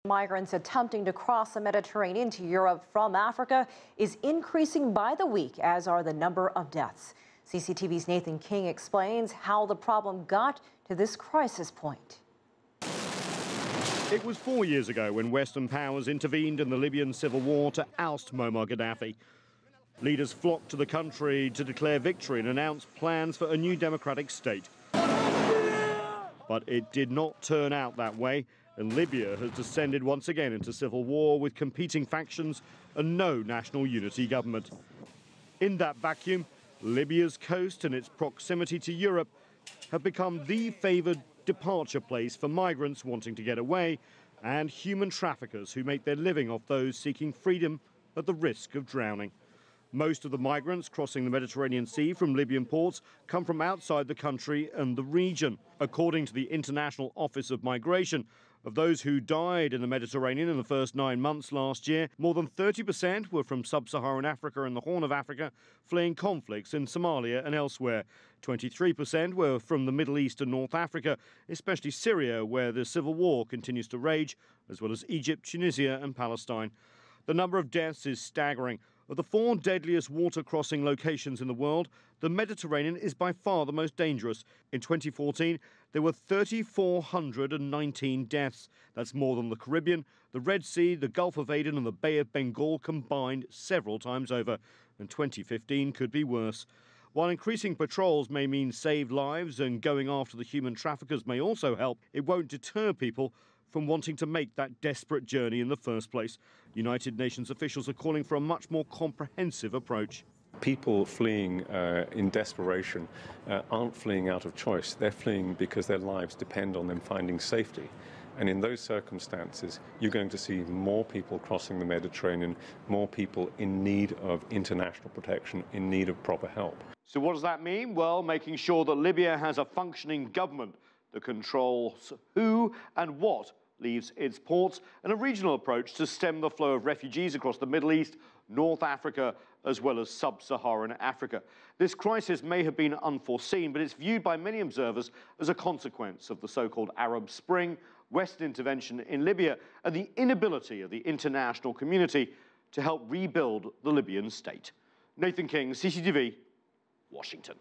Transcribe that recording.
Migrants attempting to cross the Mediterranean to Europe from Africa is increasing by the week, as are the number of deaths. CCTV's Nathan King explains how the problem got to this crisis point. It was 4 years ago when Western powers intervened in the Libyan civil war to oust Muammar Gaddafi. Leaders flocked to the country to declare victory and announce plans for a new democratic state. But it did not turn out that way, and Libya has descended once again into civil war with competing factions and no national unity government. In that vacuum, Libya's coast and its proximity to Europe have become the favoured departure place for migrants wanting to get away and human traffickers who make their living off those seeking freedom at the risk of drowning. Most of the migrants crossing the Mediterranean Sea from Libyan ports come from outside the country and the region. According to the International Office of Migration, of those who died in the Mediterranean in the first 9 months last year, more than 30% were from sub-Saharan Africa and the Horn of Africa, fleeing conflicts in Somalia and elsewhere. 23% were from the Middle East and North Africa, especially Syria, where the civil war continues to rage, as well as Egypt, Tunisia and Palestine. The number of deaths is staggering. Of the 4 deadliest water crossing locations in the world, the Mediterranean is by far the most dangerous. In 2014, there were 3,419 deaths. That's more than the Caribbean, the Red Sea, the Gulf of Aden and the Bay of Bengal combined several times over. And 2015 could be worse. While increasing patrols may mean saved lives and going after the human traffickers may also help, it won't deter people from wanting to make that desperate journey in the first place. United Nations officials are calling for a much more comprehensive approach. People fleeing in desperation aren't fleeing out of choice. They're fleeing because their lives depend on them finding safety. And in those circumstances, you're going to see more people crossing the Mediterranean, more people in need of international protection, in need of proper help. So what does that mean? Well, making sure that Libya has a functioning government that controls who and what leaves its ports, and a regional approach to stem the flow of refugees across the Middle East, North Africa, as well as sub-Saharan Africa. This crisis may have been unforeseen, but it's viewed by many observers as a consequence of the so-called Arab Spring, Western intervention in Libya, and the inability of the international community to help rebuild the Libyan state. Nathan King, CCTV, Washington.